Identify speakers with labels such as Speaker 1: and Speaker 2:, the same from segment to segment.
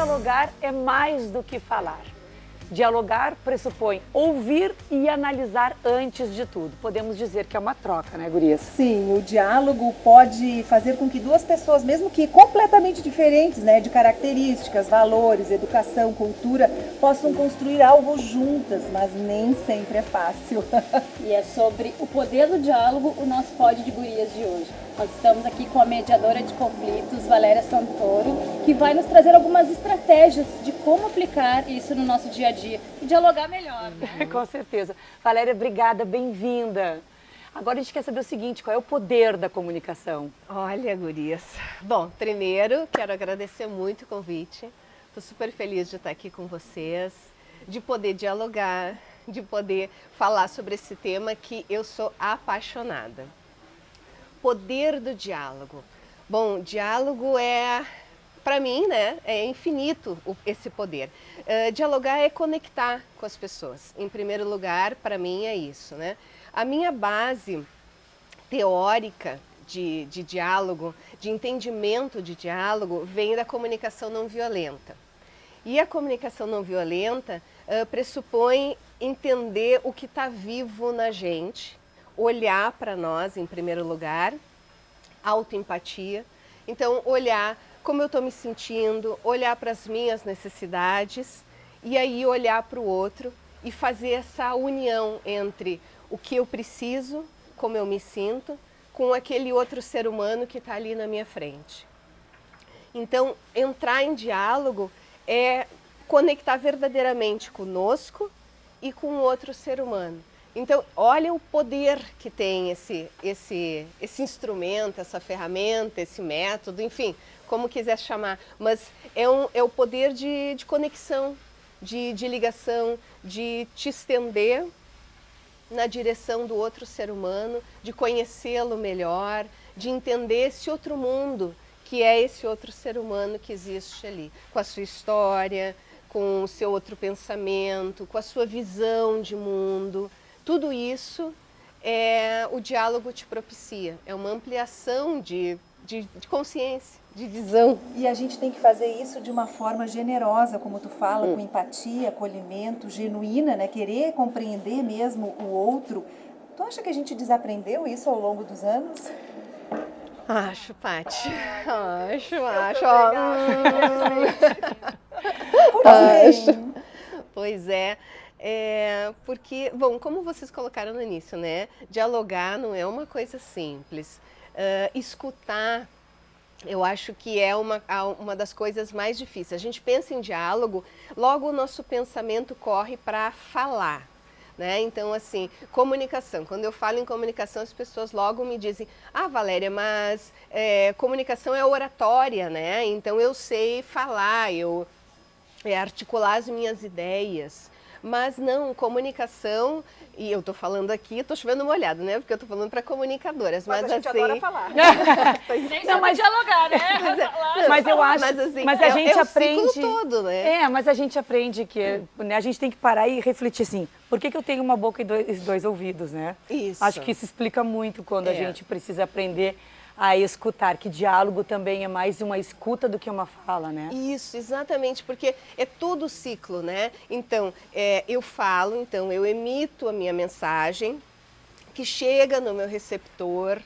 Speaker 1: dialogar é mais do que falar. Dialogar pressupõe ouvir e analisar antes de tudo. Podemos dizer que é uma troca, né, gurias?
Speaker 2: Sim, o diálogo pode fazer com que duas pessoas, mesmo que completamente diferentes, né, de características, valores, educação, cultura, possam construir algo juntas, mas nem sempre é fácil.
Speaker 3: E é sobre o poder do diálogo o nosso Pod de Gurias de hoje. Nós estamos aqui com a mediadora de conflitos, Valéria Santoro, que vai nos trazer algumas estratégias de como aplicar isso no nosso dia a dia e dialogar melhor, né?
Speaker 1: Com certeza. Valéria, obrigada, bem-vinda. Agora a gente quer saber o seguinte, qual é o poder da comunicação?
Speaker 4: Olha, gurias. Bom, primeiro quero agradecer muito o convite. Estou super feliz de estar aqui com vocês, de poder dialogar, de poder falar sobre esse tema que eu sou apaixonada. Poder do diálogo. Bom, diálogo é, para mim, né, é infinito esse poder. Dialogar é conectar com as pessoas. Em primeiro lugar, para mim é isso, né? A minha base teórica de diálogo, de entendimento de diálogo, vem da comunicação não violenta. E a comunicação não violenta pressupõe entender o que está vivo na gente, olhar para nós em primeiro lugar, autoempatia. Então, olhar como eu estou me sentindo, olhar para as minhas necessidades e aí olhar para o outro e fazer essa união entre o que eu preciso, como eu me sinto, com aquele outro ser humano que está ali na minha frente. Então, entrar em diálogo é conectar verdadeiramente conosco e com outro ser humano. Então, olha o poder que tem esse instrumento, essa ferramenta, esse método, enfim, como quiser chamar. Mas é o poder de conexão, de ligação, de te estender na direção do outro ser humano, de conhecê-lo melhor, de entender esse outro mundo, que é esse outro ser humano que existe ali, com a sua história, com o seu outro pensamento, com a sua visão de mundo. Tudo isso o diálogo te propicia, é uma ampliação de consciência, de visão.
Speaker 2: E a gente tem que fazer isso de uma forma generosa, como tu fala, com empatia, acolhimento, genuína, né? Querer compreender mesmo o outro. Tu acha que a gente desaprendeu isso ao longo dos anos?
Speaker 4: Acho, Paty. Acho.
Speaker 2: Por quê?
Speaker 4: Pois é. Porque, bom, como vocês colocaram no início, né? Dialogar não é uma coisa simples. Escutar, eu acho que é uma das coisas mais difíceis. A gente pensa em diálogo, logo o nosso pensamento corre para falar. Né? Então, assim, comunicação. Quando eu falo em comunicação, as pessoas logo me dizem: ah, Valéria, mas comunicação é oratória, né? Então eu sei falar, articular as minhas ideias. Mas não, comunicação, e eu tô falando aqui, tô chovendo molhado, né? Porque eu tô falando para comunicadoras.
Speaker 2: Mas a gente
Speaker 4: assim,
Speaker 2: adora falar.
Speaker 3: Não, mas dialogar, né?
Speaker 1: Mas eu acho,
Speaker 4: assim,
Speaker 1: mas a gente
Speaker 4: o
Speaker 1: aprende,
Speaker 4: ciclo todo, né?
Speaker 1: mas a gente aprende que, né, a gente tem que parar e refletir assim, por que eu tenho uma boca e dois ouvidos, né?
Speaker 4: Isso.
Speaker 1: Acho que isso explica muito quando a gente precisa aprender a escutar, que diálogo também é mais uma escuta do que uma fala, né?
Speaker 4: Isso, exatamente, porque é todo ciclo, né? Então, eu falo, então eu emito a minha mensagem, que chega no meu receptor,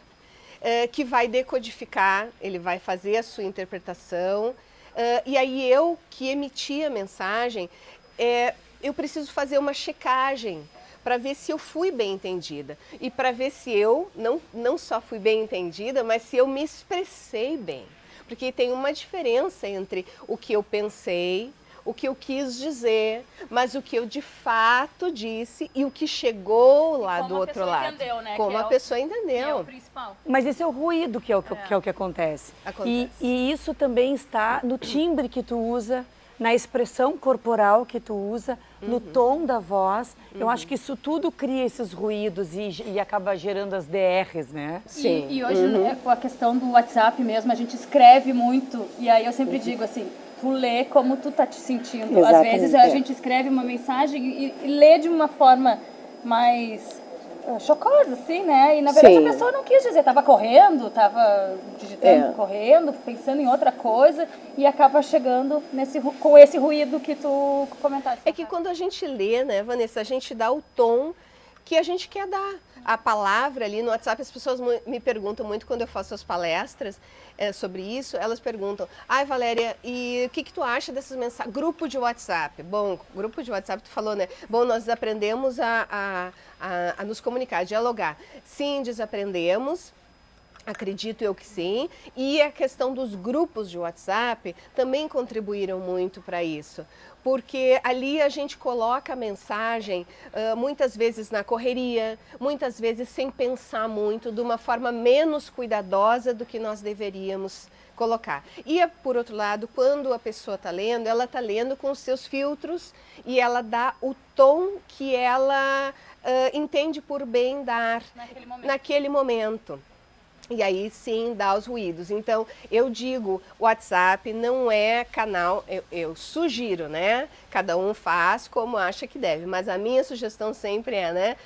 Speaker 4: que vai decodificar, ele vai fazer a sua interpretação, e aí eu que emiti a mensagem, eu preciso fazer uma checagem para ver se eu fui bem entendida e para ver se eu não só fui bem entendida, mas se eu me expressei bem. Porque tem uma diferença entre o que eu pensei, o que eu quis dizer, mas o que eu de fato disse e o que chegou lá do outro lado.
Speaker 3: Entendeu, né?
Speaker 4: Como a pessoa entendeu.
Speaker 3: É o principal.
Speaker 1: Mas esse é o ruído que é o que acontece. E isso também está no timbre que tu usa, na expressão corporal que tu usa, no tom da voz. Eu acho que isso tudo cria esses ruídos e acaba gerando as DRs, né?
Speaker 4: Sim.
Speaker 3: E hoje, né, com a questão do WhatsApp mesmo, a gente escreve muito. E aí eu sempre digo assim, tu lê como tu tá te sentindo.
Speaker 2: Exatamente,
Speaker 3: Às vezes a gente escreve uma mensagem e lê de uma forma mais chocados, assim, né? E na verdade
Speaker 5: Sim.
Speaker 3: a pessoa não quis dizer, estava correndo, estava digitando, correndo, pensando em outra coisa e acaba chegando com esse ruído que tu comentaste.
Speaker 4: É que quando a gente lê, né, Vanessa, a gente dá o tom que a gente quer dar. A palavra ali no WhatsApp, as pessoas me perguntam muito quando eu faço as palestras sobre isso, elas perguntam, ai Valéria, e o que tu acha dessas mensagens? Grupo de WhatsApp. Bom, grupo de WhatsApp, tu falou, né? Bom, nós aprendemos a nos comunicar, a dialogar. Sim, desaprendemos. Acredito eu que sim, e a questão dos grupos de WhatsApp também contribuíram muito para isso, porque ali a gente coloca a mensagem muitas vezes na correria, muitas vezes sem pensar muito, de uma forma menos cuidadosa do que nós deveríamos colocar. E por outro lado, quando a pessoa está lendo, ela está lendo com os seus filtros e ela dá o tom que ela entende por bem dar naquele momento. E aí sim dá os ruídos. Então eu digo, o WhatsApp não é canal, eu sugiro, né? Cada um faz como acha que deve, mas a minha sugestão sempre é, né?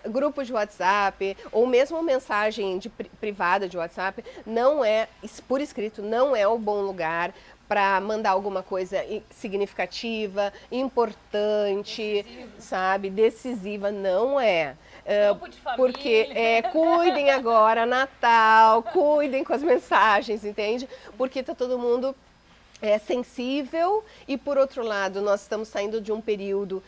Speaker 4: Grupo de WhatsApp ou mesmo mensagem privada de WhatsApp não é, por escrito, não é o bom lugar para mandar alguma coisa significativa, importante, sabe? Decisiva, não é. Porque cuidem agora, Natal, cuidem com as mensagens, entende? Porque tá todo mundo sensível e, por outro lado, nós estamos saindo de um período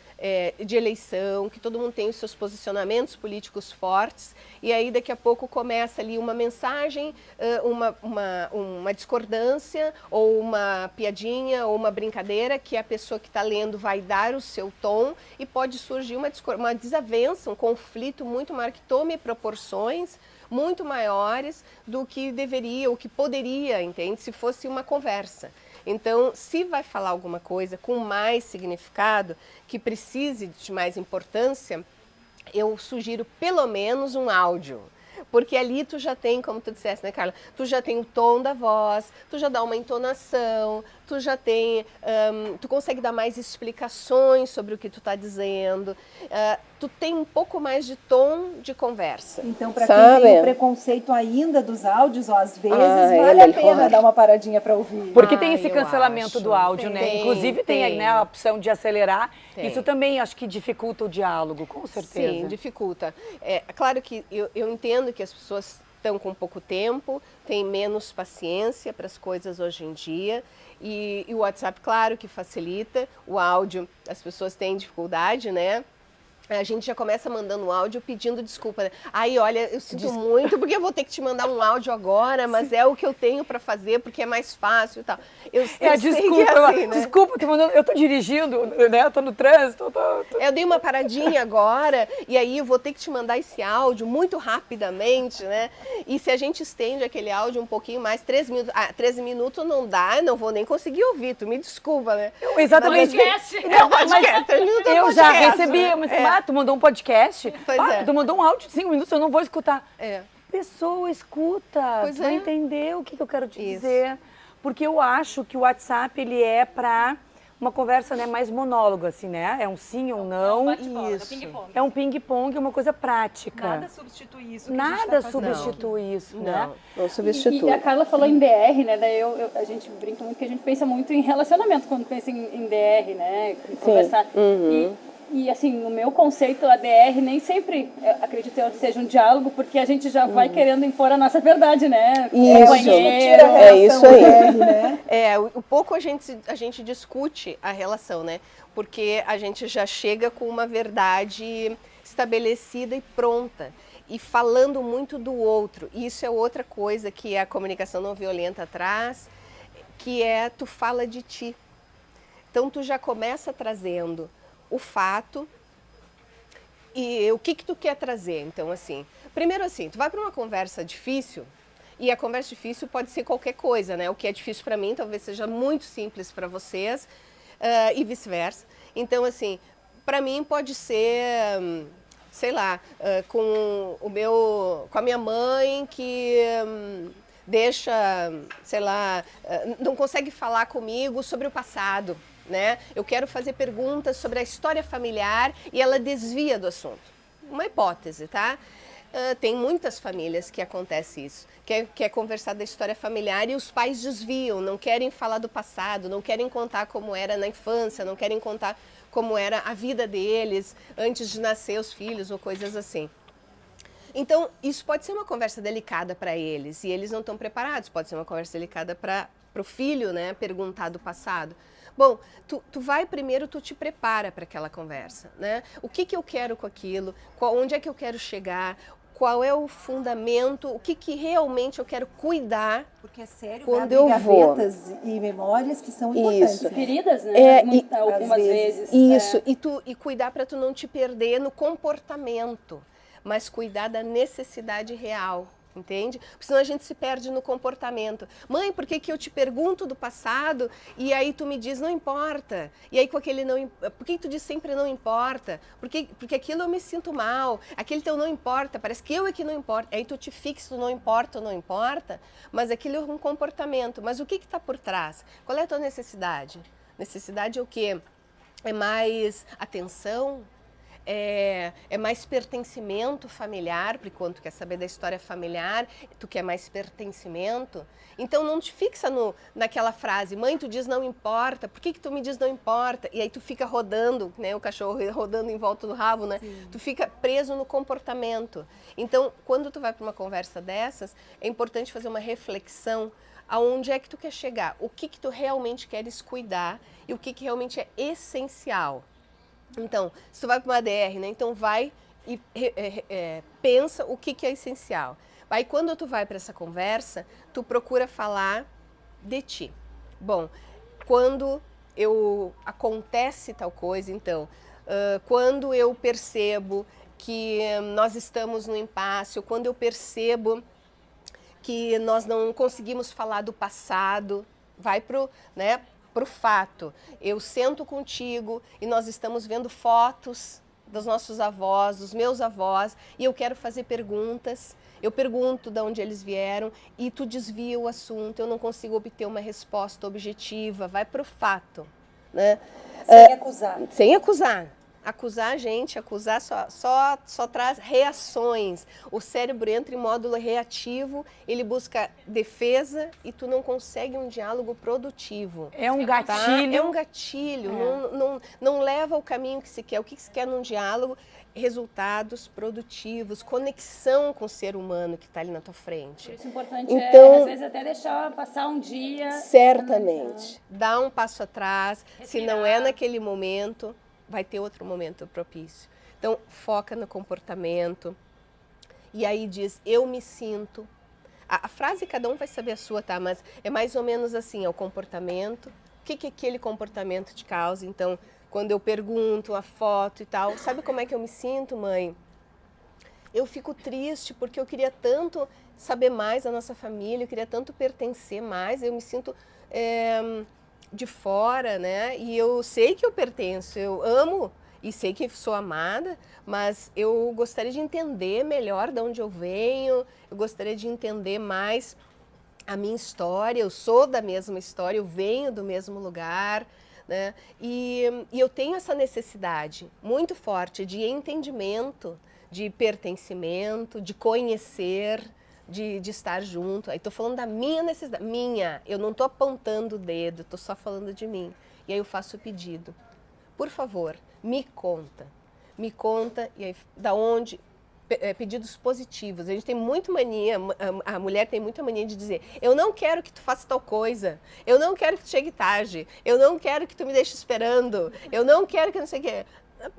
Speaker 4: de eleição, que todo mundo tem os seus posicionamentos políticos fortes e aí daqui a pouco começa ali uma mensagem, uma discordância ou uma piadinha ou uma brincadeira que a pessoa que está lendo vai dar o seu tom e pode surgir uma desavença, um conflito muito maior que tome proporções muito maiores do que deveria ou que poderia, entende? Se fosse uma conversa. Então, se vai falar alguma coisa com mais significado, que precise de mais importância, eu sugiro pelo menos um áudio. Porque ali tu já tem, como tu disseste, né, Carla? Tu já tem o tom da voz, tu já dá uma entonação, tu já tem, tu consegue dar mais explicações sobre o que tu está dizendo, tu tem um pouco mais de tom de conversa.
Speaker 2: Então, para quem tem o preconceito ainda dos áudios, ó, às vezes vale a pena dar uma paradinha para ouvir.
Speaker 1: Porque tem esse cancelamento do áudio, né?
Speaker 4: Tem,
Speaker 1: inclusive tem, né, a opção de acelerar. Isso também acho que dificulta o diálogo, com certeza.
Speaker 4: Sim, dificulta. É claro que eu entendo que as pessoas estão com pouco tempo, têm menos paciência para as coisas hoje em dia. E o WhatsApp, claro que facilita. O áudio, as pessoas têm dificuldade, né? A gente já começa mandando um áudio pedindo desculpa. Né? Aí, olha, eu sinto muito porque eu vou ter que te mandar um áudio agora, mas é o que eu tenho para fazer porque é mais fácil e tal.
Speaker 1: Desculpa,
Speaker 4: assim, né?
Speaker 1: Desculpa, eu tô dirigindo, né? Eu tô no trânsito.
Speaker 4: Eu dei uma paradinha agora e aí eu vou ter que te mandar esse áudio muito rapidamente, né? E se a gente estende aquele áudio um pouquinho mais, 13 minutos, 13 minutos não dá, eu não vou nem conseguir ouvir, tu me desculpa, né?
Speaker 1: Exatamente. Eu já recebi, mas tu mandou um podcast? Tu mandou um áudio de 5 minutos, eu não vou escutar. Pessoa, escuta, tu vai entender o que eu quero te dizer. Porque eu acho que o WhatsApp, ele é para uma conversa, né, mais monólogo, assim, né? É um sim ou não. É um ping-pong, é uma coisa prática.
Speaker 2: Nada substitui isso.
Speaker 1: Nada substitui isso, né?
Speaker 5: Não substitui.
Speaker 3: E a Carla falou em DR, né? Daí a gente brinca muito que a gente pensa muito em relacionamento quando pensa em DR, né? Em conversar. E assim, o meu conceito, a DR, nem sempre, acredito eu, seja um diálogo, porque a gente já vai querendo impor a nossa verdade, né?
Speaker 5: Isso aí.
Speaker 2: né?
Speaker 4: O pouco a gente discute a relação, né? Porque a gente já chega com uma verdade estabelecida e pronta. E falando muito do outro. E isso é outra coisa que a comunicação não violenta traz, que é tu fala de ti. Então tu já começa trazendo o fato e o que tu quer trazer. Então, assim, primeiro assim, tu vai para uma conversa difícil e a conversa difícil pode ser qualquer coisa, né? O que é difícil para mim talvez seja muito simples para vocês e vice-versa. Então, assim, para mim pode ser, sei lá, com a minha mãe que deixa, sei lá, não consegue falar comigo sobre o passado. Né? Eu quero fazer perguntas sobre a história familiar e ela desvia do assunto. uma hipótese, tá? Tem muitas famílias que acontece isso, quer conversar da história familiar e os pais desviam, não querem falar do passado, não querem contar como era na infância, não querem contar como era a vida deles antes de nascer os filhos ou coisas assim. Então, isso pode ser uma conversa delicada para eles e eles não estão preparados, pode ser uma conversa delicada para o filho, né, perguntar do passado. Bom, tu vai primeiro, tu te prepara para aquela conversa, né? O que eu quero com aquilo, onde é que eu quero chegar, qual é o fundamento, o que realmente eu quero cuidar.
Speaker 2: Porque é sério,
Speaker 5: quando eu vou.
Speaker 2: gavetas e memórias que são importantes.
Speaker 5: Isso.
Speaker 3: Feridas, né? Algumas
Speaker 2: às
Speaker 3: vezes.
Speaker 4: Isso, e cuidar para tu não te perder no comportamento, mas cuidar da necessidade real. Entende? Porque senão a gente se perde no comportamento. Mãe, por que eu te pergunto do passado e aí tu me diz não importa? E aí com aquele não, por que tu diz sempre não importa? Porque aquilo eu me sinto mal, aquele teu não importa, parece que eu é que não importa. Aí tu te fixa no não importa ou não importa, mas aquilo é um comportamento. Mas o que está por trás? Qual é a tua necessidade? Necessidade é o quê? É mais atenção? É mais pertencimento familiar, porque quando tu quer saber da história familiar, tu quer mais pertencimento. Então não te fixa naquela frase, mãe, tu diz não importa, por que tu me diz não importa? E aí tu fica rodando, né, o cachorro rodando em volta do rabo, né? Sim. Tu fica preso no comportamento. Então, quando tu vai para uma conversa dessas, é importante fazer uma reflexão aonde é que tu quer chegar, o que tu realmente queres cuidar e o que realmente é essencial. Então, se tu vai para uma DR, né? Então vai e pensa o que é essencial. Aí quando tu vai para essa conversa, tu procura falar de ti. Bom, quando acontece tal coisa, então, quando eu percebo que nós estamos no impasse, ou quando eu percebo que nós não conseguimos falar do passado, vai pro fato. Eu sento contigo e nós estamos vendo fotos dos nossos avós, dos meus avós, e eu quero fazer perguntas. Eu pergunto de onde eles vieram e tu desvia o assunto, eu não consigo obter uma resposta objetiva. Vai para o fato, né?
Speaker 2: Sem acusar.
Speaker 4: Sem acusar. Acusar a gente, acusar só traz reações. O cérebro entra em módulo reativo, ele busca defesa e tu não consegue um diálogo produtivo.
Speaker 1: É um gatilho.
Speaker 4: Tá? É um gatilho, não leva ao caminho que se quer. O que se quer num diálogo? Resultados produtivos, conexão com o ser humano que está ali na tua frente.
Speaker 3: Por isso é importante,
Speaker 5: então,
Speaker 3: às vezes, até deixar passar um dia.
Speaker 5: Certamente.
Speaker 4: Dá um passo atrás, respirar. Se não é naquele momento, vai ter outro momento propício. Então, foca no comportamento. E aí diz, eu me sinto. A frase, cada um vai saber a sua, tá? Mas é mais ou menos assim, é o comportamento. O que aquele comportamento te causa? Então, quando eu pergunto a foto e tal, sabe como é que eu me sinto, mãe? Eu fico triste porque eu queria tanto saber mais da nossa família, eu queria tanto pertencer mais, eu me sinto de fora, né? E eu sei que eu pertenço, eu amo e sei que sou amada, mas eu gostaria de entender melhor de onde eu venho, eu gostaria de entender mais a minha história, eu sou da mesma história, eu venho do mesmo lugar, né? E eu tenho essa necessidade muito forte de entendimento, de pertencimento, de conhecer, de estar junto. Aí estou falando da minha necessidade, eu não estou apontando o dedo, estou só falando de mim. E aí eu faço o pedido, por favor, me conta, e aí da onde, pedidos positivos. A gente tem muito mania, a mulher tem muita mania de dizer, eu não quero que tu faça tal coisa, eu não quero que tu chegue tarde, eu não quero que tu me deixe esperando, eu não quero que não sei o quê.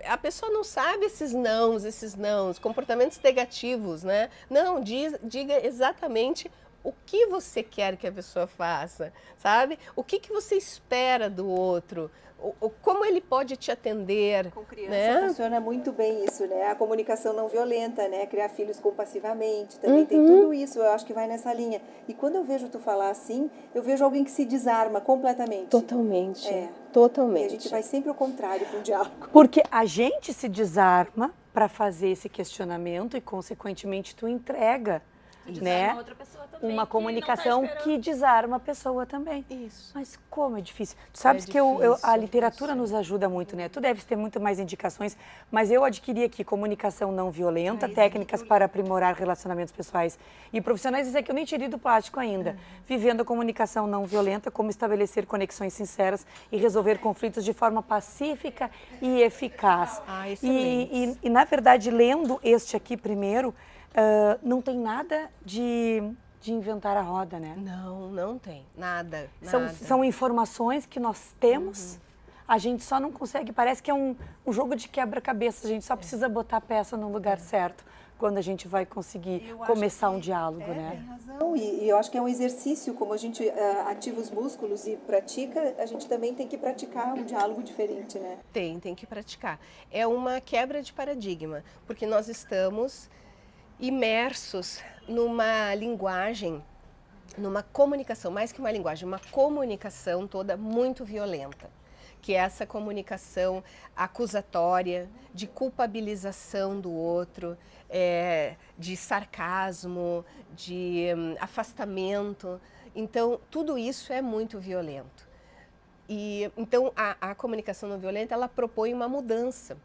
Speaker 4: A pessoa não sabe esses nãos, comportamentos negativos, né? Não, diga exatamente o que você quer que a pessoa faça, sabe? O que você espera do outro, como ele pode te atender.
Speaker 2: Com criança,
Speaker 4: né?
Speaker 2: Funciona muito bem isso, né? A comunicação não violenta, né? Criar filhos compassivamente, também tem tudo isso, eu acho que vai nessa linha. E quando eu vejo tu falar assim, eu vejo alguém que se desarma completamente.
Speaker 5: Totalmente.
Speaker 2: E
Speaker 5: Totalmente.
Speaker 2: a gente vai sempre ao contrário para o diálogo.
Speaker 1: Porque a gente se desarma para fazer esse questionamento e, consequentemente, tu entrega né?
Speaker 3: Outra pessoa também
Speaker 1: Uma
Speaker 3: que
Speaker 1: comunicação
Speaker 3: não tá
Speaker 1: que desarma a pessoa também.
Speaker 4: Isso.
Speaker 1: Mas como é difícil. Tu sabes que
Speaker 4: difícil,
Speaker 1: a literatura nos ajuda muito, né? Tu deves ter muito mais indicações, mas eu adquiri aqui comunicação não violenta, técnicas para aprimorar relacionamentos pessoais e profissionais. Isso é que eu nem tirei do plástico ainda. Vivendo a comunicação não violenta, como estabelecer conexões sinceras e resolver conflitos de forma pacífica e eficaz. E na verdade, lendo este aqui primeiro, não tem nada de inventar a roda, né?
Speaker 4: Não, não tem. Nada.
Speaker 1: São informações que nós temos, a gente só não consegue, parece que é um jogo de quebra-cabeça, a gente só precisa botar a peça no lugar certo quando a gente vai conseguir começar um diálogo, né?
Speaker 2: Tem razão, e eu acho que é um exercício, como a gente ativa os músculos e pratica, a gente também tem que praticar um diálogo diferente, né?
Speaker 4: Tem que praticar. É uma quebra de paradigma, porque nós estamos imersos numa linguagem, numa comunicação, mais que uma linguagem, uma comunicação toda muito violenta, que é essa comunicação acusatória, de culpabilização do outro, de sarcasmo, de afastamento. Então, tudo isso é muito violento. E então a comunicação não violenta, ela propõe uma mudança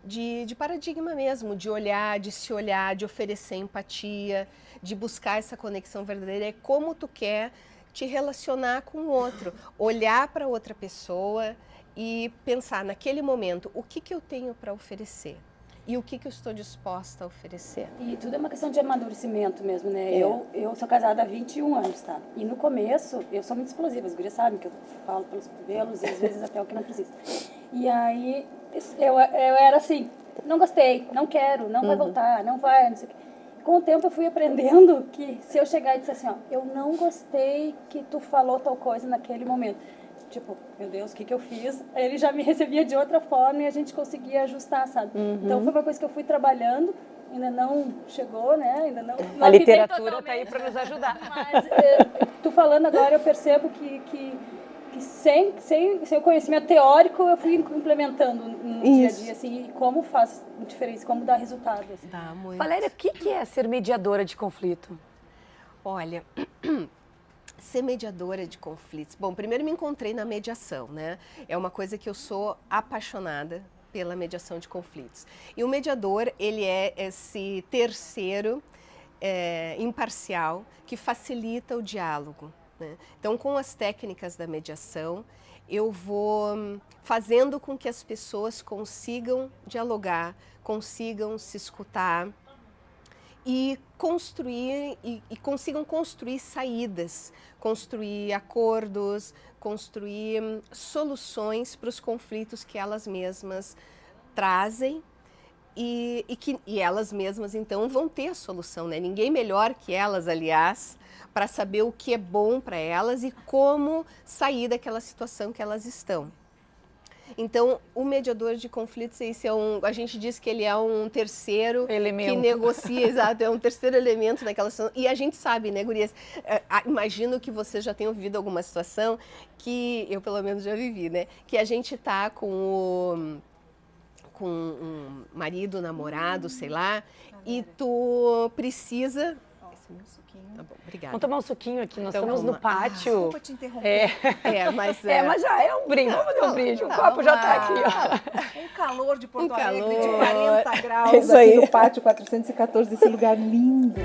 Speaker 4: de paradigma mesmo, de olhar, de se olhar, de oferecer empatia, de buscar essa conexão verdadeira. É como tu quer te relacionar com o outro, olhar para outra pessoa e pensar naquele momento, o que eu tenho para oferecer? E o que eu estou disposta a oferecer?
Speaker 3: E tudo é uma questão de amadurecimento mesmo, né? Eu sou casada há 21 anos, tá? E no começo, eu sou muito explosiva, as gurias sabem que eu falo pelos cotovelos e às vezes até o que não precisa. E aí, eu era assim, não gostei, não quero, não vai voltar, não vai, não sei o quê. Com o tempo eu fui aprendendo que se eu chegar e disser assim, ó, eu não gostei que tu falou tal coisa naquele momento. Tipo, meu Deus, o que eu fiz? Ele já me recebia de outra forma e a gente conseguia ajustar, sabe? Então foi uma coisa que eu fui trabalhando, ainda não chegou, né? Ainda não
Speaker 1: A literatura está aí para nos ajudar.
Speaker 3: Mas tu falando agora, eu percebo que sem o conhecimento teórico, eu fui implementando no dia a dia, assim, e como faz diferença, como dá resultado. Assim.
Speaker 4: Dá muito.
Speaker 1: Valéria, o que é ser mediadora de conflito?
Speaker 4: Olha, ser mediadora de conflitos. Bom, primeiro me encontrei na mediação, né? É uma coisa que eu sou apaixonada pela mediação de conflitos. E o mediador, ele é esse terceiro imparcial que facilita o diálogo, né? Então, com as técnicas da mediação, eu vou fazendo com que as pessoas consigam dialogar, consigam se escutar, e construir e consigam construir saídas, construir acordos, construir soluções para os conflitos que elas mesmas trazem e elas mesmas então vão ter a solução, né? Ninguém melhor que elas, aliás, para saber o que é bom para elas e como sair daquela situação que elas estão. Então, o mediador de conflitos, a gente diz que ele é um terceiro elemento que negocia, exato, é um terceiro elemento naquela situação. E a gente sabe, né, gurias? Imagino que vocês já tenham vivido alguma situação que eu, pelo menos, já vivi, né? Que a gente tá com um marido, namorado, sei lá, e tu precisa... Esse meu suquinho. Tá bom, obrigada.
Speaker 1: Vamos tomar um suquinho aqui, nós
Speaker 4: Então,
Speaker 1: estamos no pátio.
Speaker 2: Desculpa te interromper.
Speaker 1: Mas já é um brinde, vamos fazer um brinde, o copo já está aqui, ó.
Speaker 2: Um calor de Porto Alegre
Speaker 4: calor.
Speaker 2: de 40 graus
Speaker 5: É isso aí.
Speaker 2: aqui no pátio 414, esse lugar lindo.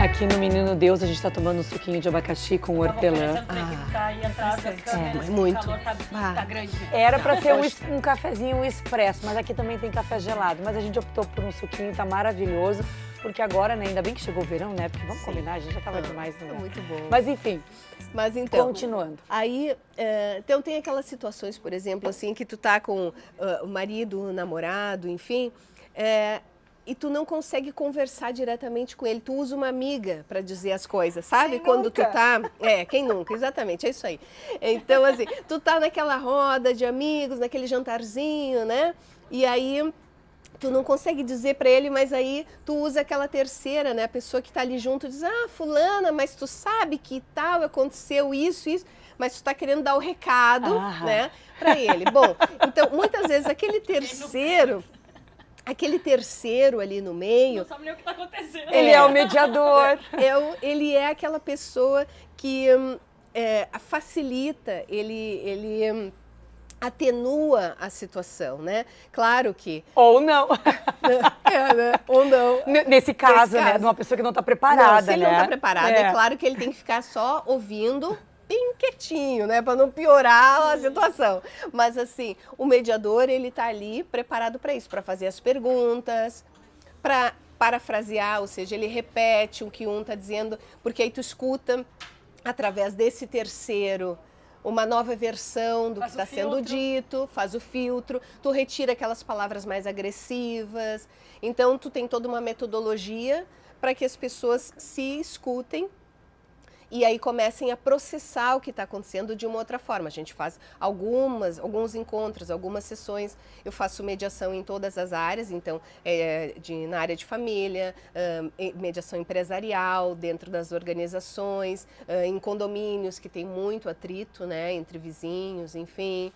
Speaker 1: Aqui no Menino Deus a gente está tomando um suquinho de abacaxi com hortelã.
Speaker 4: Muito.
Speaker 3: O calor tá grande.
Speaker 1: Era para ser um cafezinho expresso, mas aqui também tem café gelado. Mas a gente optou por um suquinho, tá maravilhoso. Porque agora, né, ainda bem que chegou o verão, né? Porque vamos combinar, a gente já tava demais no verão.
Speaker 4: Muito bom.
Speaker 1: Mas enfim,
Speaker 4: Então,
Speaker 1: continuando.
Speaker 4: Aí, então tem aquelas situações, por exemplo, assim, que tu tá com o marido, o namorado, enfim, e tu não consegue conversar diretamente com ele. Tu usa uma amiga para dizer as coisas, sabe? Quando tu tá... quem nunca? Exatamente, é isso aí. Então, assim, tu tá naquela roda de amigos, naquele jantarzinho, né? E aí tu não consegue dizer para ele, mas aí tu usa aquela terceira, né? A pessoa que tá ali junto diz, fulana, mas tu sabe que tal, aconteceu isso, mas tu tá querendo dar o recado, né, para ele. Bom, então, muitas vezes aquele terceiro ali no meio...
Speaker 3: Não sabe nem o que está acontecendo.
Speaker 1: Ele é o mediador.
Speaker 4: Ele é aquela pessoa que facilita, ele atenua a situação, né? Claro que...
Speaker 1: Ou não.
Speaker 4: né? Ou não.
Speaker 1: Nesse caso, né? De uma pessoa que não está preparada,
Speaker 4: se ele não está preparado, é claro que ele tem que ficar só ouvindo bem quietinho, né, para não piorar a situação. Mas assim, o mediador, ele tá ali preparado para isso, para fazer as perguntas, para parafrasear, ou seja, ele repete o que um tá dizendo, porque aí tu escuta através desse terceiro uma nova versão do que está sendo dito, faz o filtro, tu retira aquelas palavras mais agressivas. Então tu tem toda uma metodologia para que as pessoas se escutem e aí comecem a processar o que está acontecendo de uma outra forma. A gente faz alguns encontros, algumas sessões. Eu faço mediação em todas as áreas, então na área de família, mediação empresarial, dentro das organizações, em condomínios que tem muito atrito, né, entre vizinhos, enfim.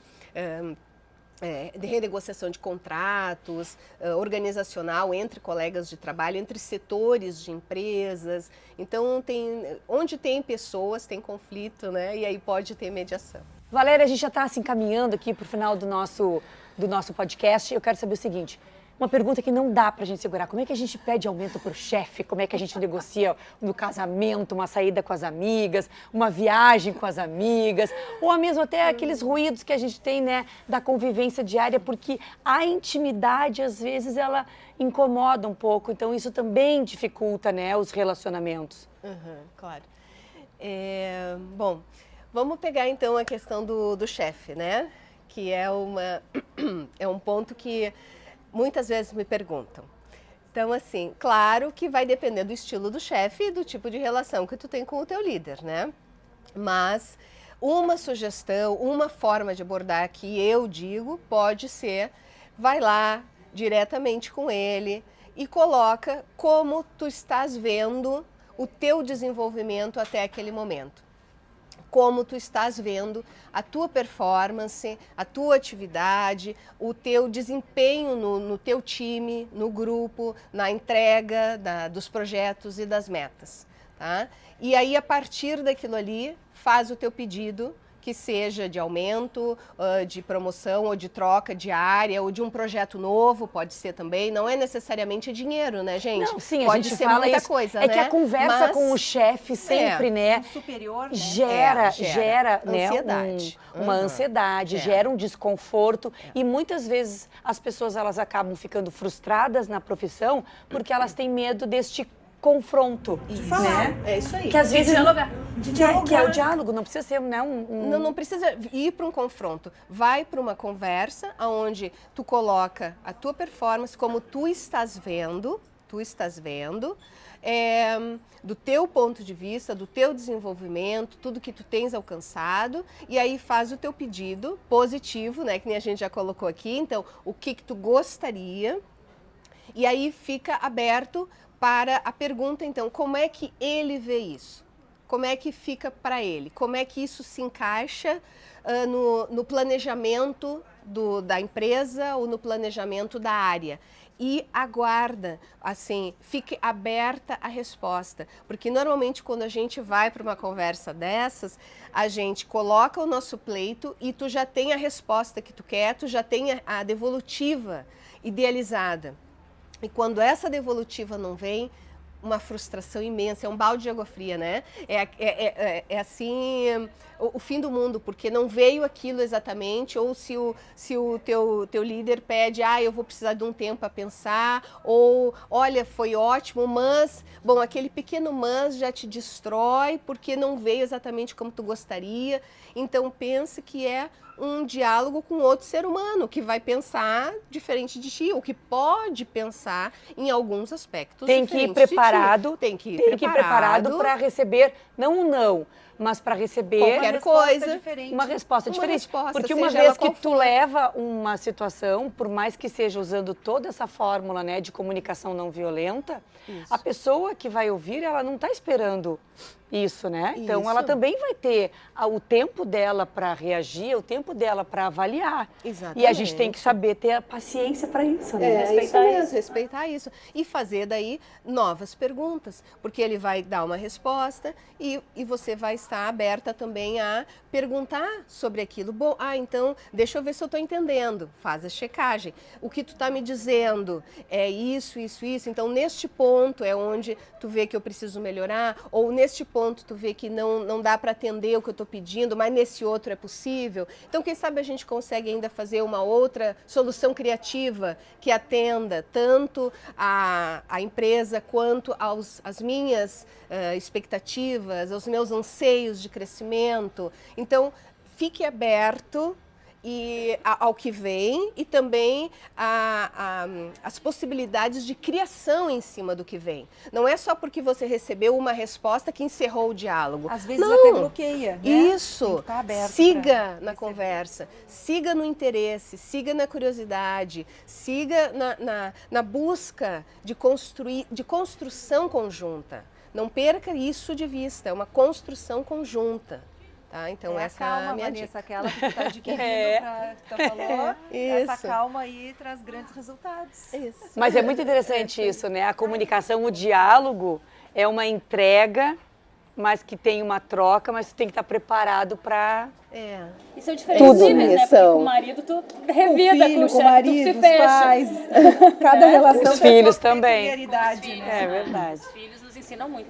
Speaker 4: De renegociação de contratos, organizacional entre colegas de trabalho, entre setores de empresas. Então, onde tem pessoas, tem conflito, né? E aí pode ter mediação.
Speaker 1: Valéria, a gente já está assim, caminhando aqui para o final do nosso podcast. Eu quero saber o seguinte, uma pergunta que não dá para a gente segurar. Como é que a gente pede aumento para o chefe? Como é que a gente negocia no casamento, uma saída com as amigas, uma viagem com as amigas, ou mesmo até aqueles ruídos que a gente tem, né, da convivência diária, porque a intimidade, às vezes, ela incomoda um pouco. Então, isso também dificulta, né, os relacionamentos.
Speaker 4: Claro. Bom, vamos pegar, então, a questão do chefe, né? Que é um ponto que muitas vezes me perguntam. Então, assim, claro que vai depender do estilo do chefe e do tipo de relação que tu tem com o teu líder, né? Mas uma sugestão, uma forma de abordar que eu digo pode ser, vai lá diretamente com ele e coloca como tu estás vendo o teu desenvolvimento até aquele momento. Como tu estás vendo a tua performance, a tua atividade, o teu desempenho no teu time, no grupo, na entrega dos projetos e das metas, tá? E aí, a partir daquilo ali, faz o teu pedido, que seja de aumento, de promoção ou de troca de área ou de um projeto novo, pode ser também. Não é necessariamente dinheiro, né, gente?
Speaker 1: Não, sim,
Speaker 4: pode
Speaker 1: a gente
Speaker 4: ser
Speaker 1: fala
Speaker 4: muita
Speaker 1: isso.
Speaker 4: coisa,
Speaker 1: é
Speaker 4: né?
Speaker 1: que a conversa com o chefe sempre, né,
Speaker 2: superior, né?
Speaker 1: gera né,
Speaker 4: ansiedade.
Speaker 1: uma ansiedade, gera um desconforto e muitas vezes as pessoas elas acabam ficando frustradas na profissão porque elas têm medo deste confronto, né?
Speaker 4: É isso aí.
Speaker 1: Que às vezes
Speaker 3: dialogar.
Speaker 1: que é o diálogo, não precisa ser, né,
Speaker 4: Não precisa ir para um confronto. Vai para uma conversa onde tu coloca a tua performance como tu estás vendo, do teu ponto de vista, do teu desenvolvimento, tudo que tu tens alcançado, e aí faz o teu pedido positivo, né, que nem a gente já colocou aqui. Então, o que tu gostaria, e aí fica aberto para a pergunta, então, como é que ele vê isso? Como é que fica para ele? Como é que isso se encaixa no planejamento da empresa ou no planejamento da área? E aguarda, assim, fique aberta a resposta. Porque normalmente quando a gente vai para uma conversa dessas, a gente coloca o nosso pleito e tu já tem a resposta que tu quer, tu já tem a devolutiva idealizada. E quando essa devolutiva não vem, uma frustração imensa, é um balde de água fria, né? É assim, o fim do mundo, porque não veio aquilo exatamente, ou se o teu líder pede, eu vou precisar de um tempo para pensar, ou, olha, foi ótimo, mas, bom, aquele pequeno mas já te destrói, porque não veio exatamente como tu gostaria. Então, pense que é um diálogo com outro ser humano, que vai pensar diferente de ti, ou que pode pensar em alguns aspectos
Speaker 1: tem que ir
Speaker 4: diferentes
Speaker 1: preparado,
Speaker 4: de ti. Tem que ir
Speaker 1: preparado para receber, não um não, mas para receber
Speaker 4: qualquer coisa,
Speaker 1: uma resposta diferente.
Speaker 4: Resposta,
Speaker 1: porque uma vez que tu leva uma situação, por mais que seja usando toda essa fórmula, né, de comunicação não violenta, a pessoa que vai ouvir, ela não está esperando isso, né? Então, ela também vai ter o tempo dela para reagir, o tempo dela para avaliar.
Speaker 4: Exatamente.
Speaker 1: E a gente tem que saber ter a paciência para isso, né?
Speaker 4: Respeitar isso. E fazer daí novas perguntas, porque ele vai dar uma resposta e você vai estar aberta também a perguntar sobre aquilo. Bom, então, deixa eu ver se eu estou entendendo. Faz a checagem. O que tu está me dizendo é isso. Então, neste ponto é onde tu vê que eu preciso melhorar, ou neste ponto tu vê que não dá para atender o que eu estou pedindo, mas nesse outro é possível. Então, quem sabe a gente consegue ainda fazer uma outra solução criativa que atenda tanto a empresa quanto às minhas expectativas, aos meus anseios de crescimento. Então, fique aberto ao que vem e também as possibilidades de criação em cima do que vem. Não é só porque você recebeu uma resposta que encerrou o diálogo.
Speaker 2: Às vezes até bloqueia, né?
Speaker 4: Isso. Siga na conversa, siga no interesse, siga na curiosidade, siga na busca de construção conjunta. Não perca isso de vista, é uma construção conjunta. Tá? Então, essa é a minha dica.
Speaker 2: Aquela que tu está adquirindo, tu falou, essa calma aí traz grandes resultados.
Speaker 4: Isso.
Speaker 1: Mas é muito interessante isso, né? A comunicação, o diálogo é uma entrega, mas que tem uma troca, mas tu tem que estar preparado para...
Speaker 3: E são diferentes níveis, né? Porque com o marido tu revida, com o chefe tu se fecha.
Speaker 2: Pais, cada relação
Speaker 1: os filhos também.
Speaker 2: Prioridade, né?
Speaker 1: É verdade.
Speaker 3: Os filhos nos ensinam muito.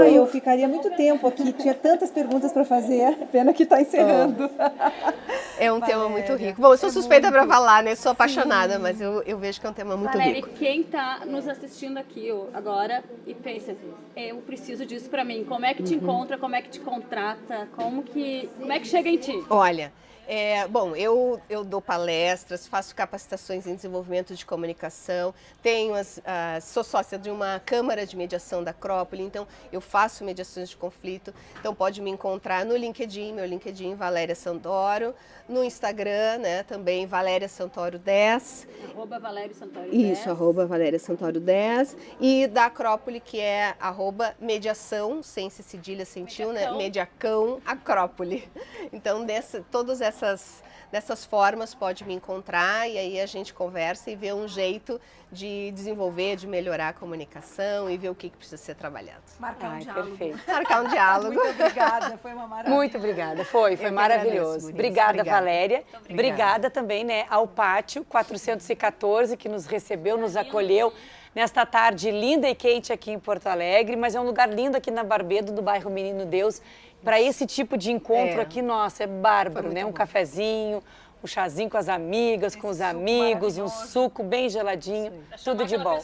Speaker 2: Eu ficaria muito tempo aqui, tinha tantas perguntas para fazer, pena que está encerrando.
Speaker 4: É um tema muito rico. Bom, eu sou suspeita para falar, né? Sou apaixonada, mas eu vejo que é um tema muito rico.
Speaker 3: Quem está nos assistindo aqui agora e pensa, eu preciso disso para mim, como é que te encontra, como é que te contrata, como é que chega em ti?
Speaker 4: Olha, bom, eu dou palestras, faço capacitações em desenvolvimento de comunicação, sou sócia de uma Câmara de Mediação da Acrópole, então eu faço mediações de conflito. Então pode me encontrar no LinkedIn, meu LinkedIn, Valéria Santoro, no Instagram, né, também Valéria Santoro 10.
Speaker 3: @Valéria Santoro 10.
Speaker 4: Isso, @Valéria Santoro 10. E da Acrópole, que é @mediação, sem cedilha, sem tio, né? Mediacão Acrópole. Então, todas dessas formas pode me encontrar e aí a gente conversa e vê um jeito de desenvolver, de melhorar a comunicação e ver o que precisa ser trabalhado.
Speaker 2: Marcar um diálogo.
Speaker 1: Perfeito.
Speaker 4: Marcar um diálogo.
Speaker 2: Muito obrigada, foi uma maravilha.
Speaker 1: Muito obrigada, foi maravilhoso. Obrigada, Valéria. Obrigada também, né, ao Pátio 414, que nos recebeu, nos acolheu nesta tarde linda e quente aqui em Porto Alegre, mas é um lugar lindo aqui na Barbedo, do bairro Menino Deus. Para esse tipo de encontro aqui, nossa, é bárbaro, né? Um cafezinho, um chazinho com as amigas, com os amigos, um suco bem geladinho, tudo de bom.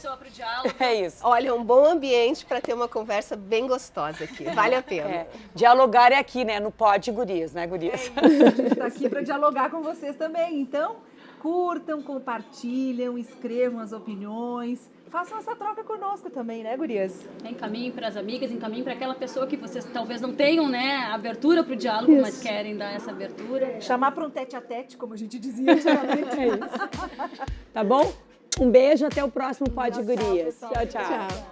Speaker 1: É isso.
Speaker 4: Olha, um bom ambiente para ter uma conversa bem gostosa aqui. Vale a pena.
Speaker 1: Dialogar é aqui, né? No Pod Gurias, né, Gurias?
Speaker 2: A gente está aqui para dialogar com vocês também. Então, curtam, compartilham, escrevam as opiniões. Façam essa troca conosco também, né, gurias?
Speaker 3: Encaminhem para as amigas, encaminhem para aquela pessoa que vocês talvez não tenham, né, abertura para o diálogo, mas querem dar essa abertura.
Speaker 2: Chamar para um tete-a-tete, como a gente dizia antigamente.
Speaker 1: É isso. Tá bom? Um beijo, até o próximo Pod Gurias. Tchau, tchau.